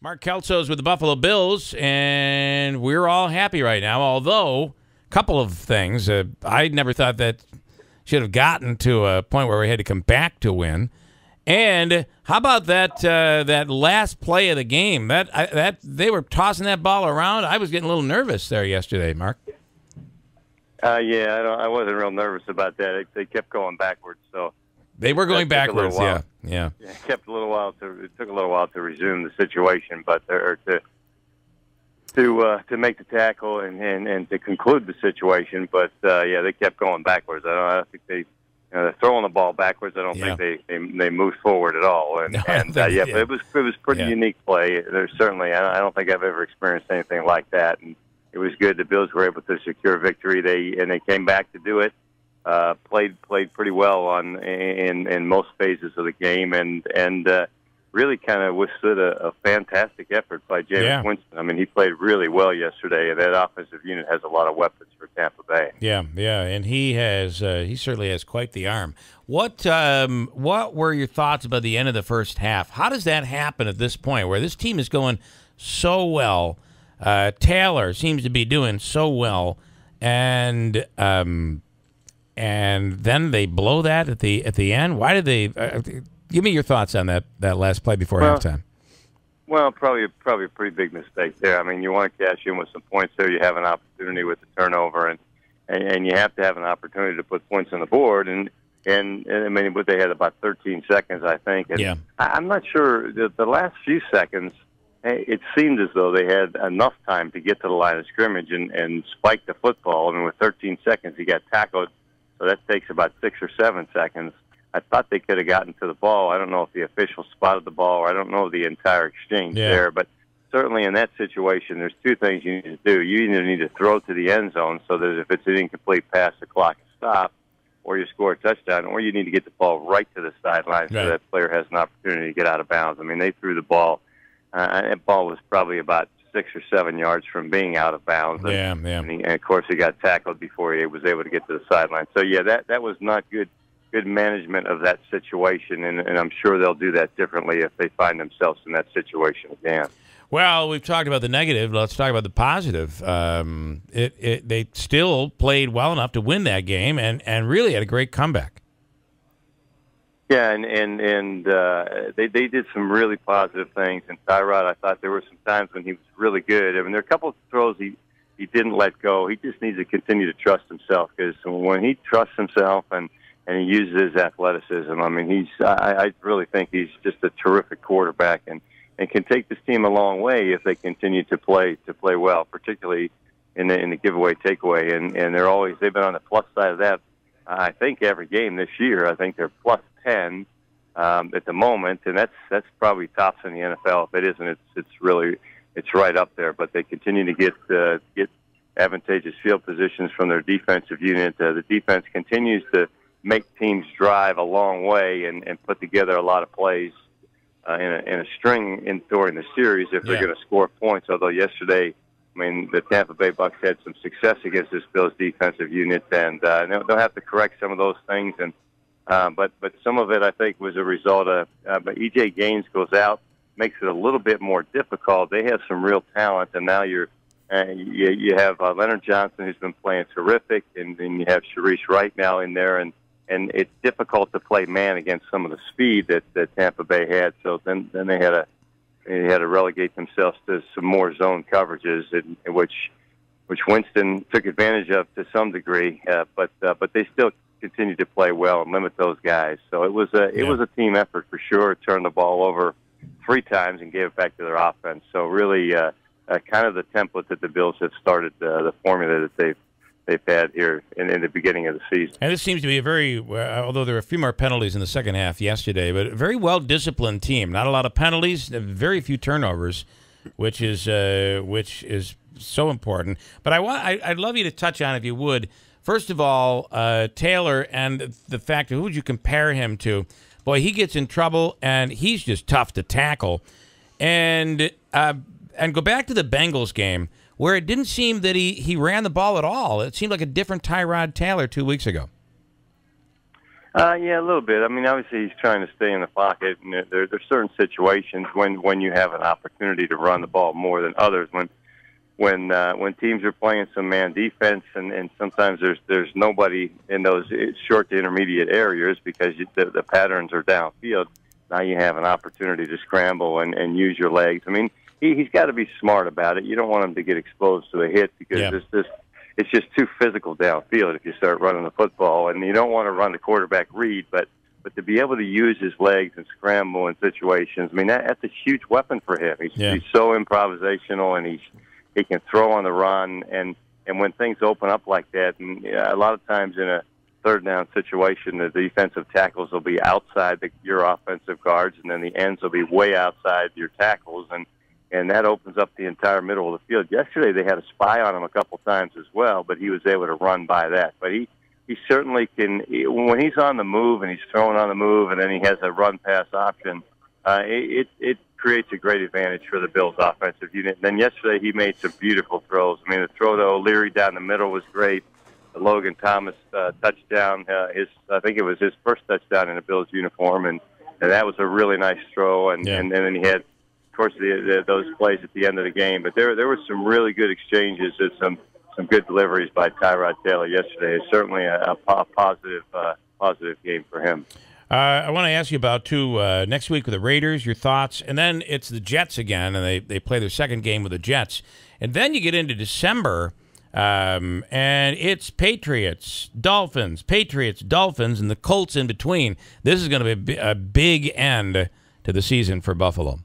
Mark Kelso's with the Buffalo Bills, and we're all happy right now, although a couple of things. I never thought that should have gotten to a point where we had to come back to win. And how about that last play of the game? That they were tossing that ball around. I was getting a little nervous there yesterday, Mark. Yeah, I wasn't real nervous about that. They kept going backwards, so they were going backwards. Yeah. It took a little while to resume the situation, but to make the tackle and to conclude the situation. But they kept going backwards. I don't think they're throwing the ball backwards. I don't think they moved forward at all. But it was pretty unique play. There's certainly I don't think I've ever experienced anything like that. And it was good. The Bills were able to secure victory. They came back to do it. Played pretty well in most phases of the game, and really kind of withstood a fantastic effort by James Winston. I mean, he played really well yesterday, and that offensive unit has a lot of weapons for Tampa Bay. Yeah, and he certainly has quite the arm. What were your thoughts about the end of the first half? How does that happen at this point, where this team is going so well? Taylor seems to be doing so well, and then they blow that at the end. Why did they? Give me your thoughts on that last play before halftime. Well, probably a pretty big mistake there. I mean, you want to cash in with some points there. You have an opportunity with the turnover, and you have to have an opportunity to put points on the board. And I mean, but they had about 13 seconds, I think. And I'm not sure the last few seconds. It seemed as though they had enough time to get to the line of scrimmage and spike the football. I mean, with 13 seconds, he got tackled, so that takes about 6 or 7 seconds. I thought they could have gotten to the ball. I don't know if the official spotted the ball, or I don't know the entire exchange there, but certainly in that situation, there's two things you need to do. You either need to throw to the end zone so that if it's an incomplete pass, the clock is stopped, or you score a touchdown, or you need to get the ball right to the sideline so that player has an opportunity to get out of bounds. I mean, they threw the ball. That ball was probably about 6 or 7 yards from being out of bounds. And of course, he got tackled before he was able to get to the sideline. So, that was not good management of that situation, and I'm sure they'll do that differently if they find themselves in that situation again. Well, we've talked about the negative. Let's talk about the positive. They still played well enough to win that game and really had a great comeback. Yeah, and they did some really positive things. And Tyrod, I thought there were some times when he was really good. I mean, there are a couple of throws he didn't let go. He just needs to continue to trust himself, because when he trusts himself and he uses his athleticism, I mean, I really think he's just a terrific quarterback and can take this team a long way if they continue to play well, particularly in the giveaway takeaway. And they've been on the plus side of that. I think every game this year. I think they're plus 10 at the moment, and that's probably tops in the NFL. If it isn't, it's right up there. But they continue to get advantageous field positions from their defensive unit. The defense continues to make teams drive a long way and put together a lot of plays in a string during the series if they're going to score points. Although yesterday, I mean, the Tampa Bay Bucs had some success against this Bills defensive unit, and they'll have to correct some of those things. And but some of it, I think, was a result of but E.J. Gaines goes out, makes it a little bit more difficult. They have some real talent, and now you have Leonard Johnson, who's been playing terrific, and then you have Sharice Wright now in there, and it's difficult to play man against some of the speed that Tampa Bay had. So then they had to relegate themselves to some more zone coverages, in which Winston took advantage of to some degree. But they still continued to play well and limit those guys. So it was a team effort for sure. Turned the ball over 3 times and gave it back to their offense. So really, kind of the template that the Bills have started, the formula that they've had here in the beginning of the season. And this seems to be a very, although there were a few more penalties in the second half yesterday, but a very well-disciplined team. Not a lot of penalties, very few turnovers, which is so important. But I'd love you to touch on, if you would, first of all, Taylor and the fact of who would you compare him to? Boy, he gets in trouble, and he's just tough to tackle. And go back to the Bengals game, where it didn't seem that he ran the ball at all. It seemed like a different Tyrod Taylor 2 weeks ago. Yeah, a little bit. I mean, obviously he's trying to stay in the pocket, and there's certain situations when you have an opportunity to run the ball more than others. When teams are playing some man defense, and sometimes there's nobody in those short to intermediate areas because the patterns are downfield. Now you have an opportunity to scramble and use your legs. I mean, he's got to be smart about it. You don't want him to get exposed to a hit because it's just too physical downfield if you start running the football. And you don't want to run the quarterback read, but to be able to use his legs and scramble in situations, I mean, that's a huge weapon for him. He's so improvisational, and he can throw on the run. And when things open up like that, and a lot of times in a third down situation, the defensive tackles will be outside your offensive guards, and then the ends will be way outside your tackles, and that opens up the entire middle of the field. Yesterday they had a spy on him a couple times as well, but he was able to run by that. But he certainly can, when he's on the move and he's throwing on the move and then he has a run-pass option, it creates a great advantage for the Bills' offensive unit. And then yesterday he made some beautiful throws. I mean, the throw to O'Leary down the middle was great. The Logan Thomas touchdown, I think it was his first touchdown in a Bills uniform, and that was a really nice throw. And then he had, of course, those plays at the end of the game. But there were some really good exchanges and some good deliveries by Tyrod Taylor yesterday. It's certainly a positive game for him. I want to ask you about, too, next week with the Raiders, your thoughts. And then it's the Jets again, and they play their second game with the Jets. And then you get into December, and it's Patriots, Dolphins, and the Colts in between. This is going to be a big end to the season for Buffalo.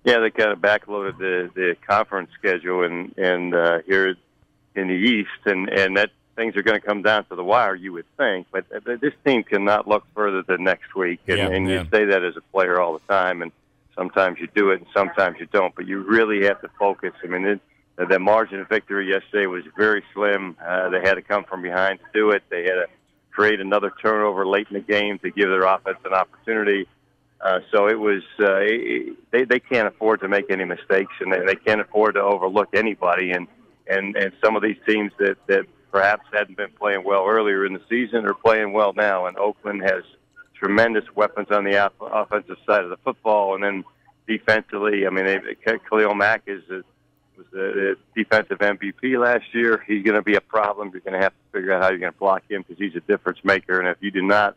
Yeah, they kind of backloaded the conference schedule and here in the East, and that things are going to come down to the wire, you would think. But this team cannot look further than next week, and you say that as a player all the time, and sometimes you do it and sometimes you don't. But you really have to focus. I mean, the margin of victory yesterday was very slim. They had to come from behind to do it. They had to create another turnover late in the game to give their offense an opportunity. So it was they can't afford to make any mistakes, and they can't afford to overlook anybody. And some of these teams that perhaps hadn't been playing well earlier in the season are playing well now. And Oakland has tremendous weapons on the offensive side of the football, and then defensively, I mean, Khalil Mack was the defensive MVP last year. He's going to be a problem. You're going to have to figure out how you're going to block him because he's a difference maker. And if you do not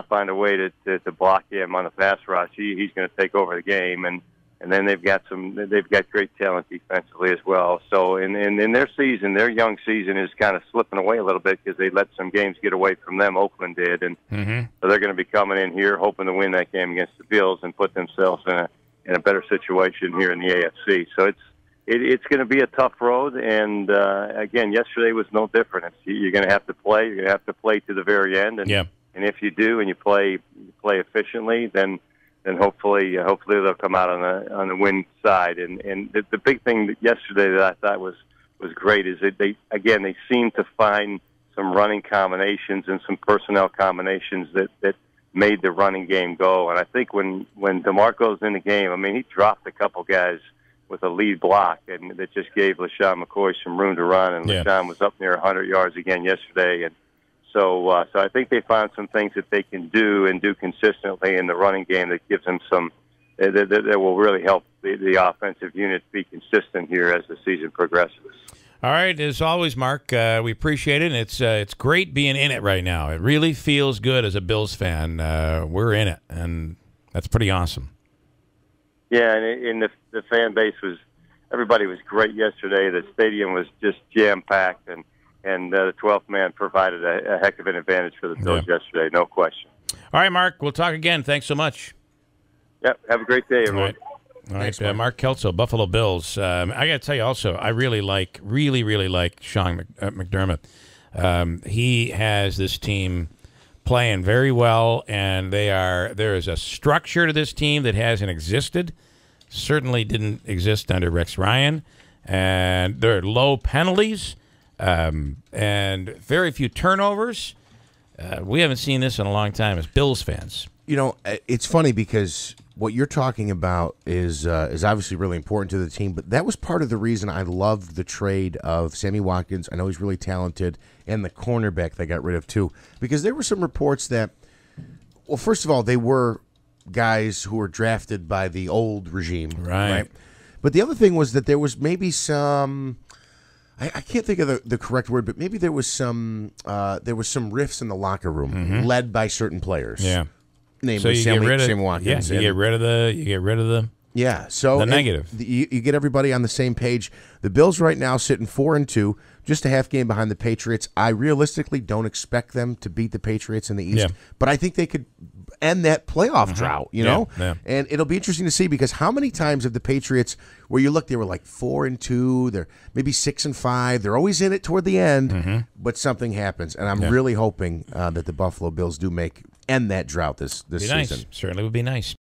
find a way to block him on the pass rush, he's going to take over the game. And then they've got great talent defensively as well. So in their season, their young season is kind of slipping away a little bit because they let some games get away from them. Oakland did, and so they're going to be coming in here hoping to win that game against the Bills and put themselves in a better situation here in the AFC. So it's going to be a tough road, and again, yesterday was no different. You're going to have to play. You're going to have to play to the very end, and if you do and you play efficiently, then hopefully they'll come out on the win side. And the big thing yesterday that I thought was great is that they seemed to find some running combinations and some personnel combinations that made the running game go. And I think when DeMarco's in the game, I mean, he dropped a couple guys with a lead block, and that just gave LaShawn McCoy some room to run. And LaShawn was up near 100 yards again yesterday. And so I think they found some things that they can do and do consistently in the running game that gives them some that will really help the offensive unit be consistent here as the season progresses. All right, as always, Mark, we appreciate it. And it's great being in it right now. It really feels good as a Bills fan. We're in it, and that's pretty awesome. Yeah, and the fan base everybody was great yesterday. The stadium was just jam-packed, and the 12th man provided a heck of an advantage for the Bills yesterday, no question. All right, Mark, we'll talk again. Thanks so much. Yep, have a great day, everyone. All right, Mark Kelso, Buffalo Bills. I got to tell you also, I really like Sean McDermott. He has this team playing very well, and there is a structure to this team that hasn't existed. Certainly didn't exist under Rex Ryan, and there are low penalties and very few turnovers. We haven't seen this in a long time as Bills fans. You know, it's funny because what you're talking about is obviously really important to the team, but that was part of the reason I loved the trade of Sammy Watkins. I know he's really talented, and the cornerback they got rid of too, because there were some reports that, well, first of all, they were guys who were drafted by the old regime, right? But the other thing was that there was maybe some, I can't think of the correct word, but maybe there was some rifts in the locker room led by certain players. Yeah. Namely, So you Sammy get rid of Watkins. you get rid of the So the negative. You get everybody on the same page. The Bills right now sitting 4-2, just a half game behind the Patriots. I realistically don't expect them to beat the Patriots in the East, but I think they could end that playoff drought, you know? Yeah. And it'll be interesting to see, because how many times have the Patriots, where you look, they were like 4-2, they're maybe 6-5, they're always in it toward the end, but something happens. And I'm really hoping that the Buffalo Bills do end that drought this season. Nice. Certainly would be nice.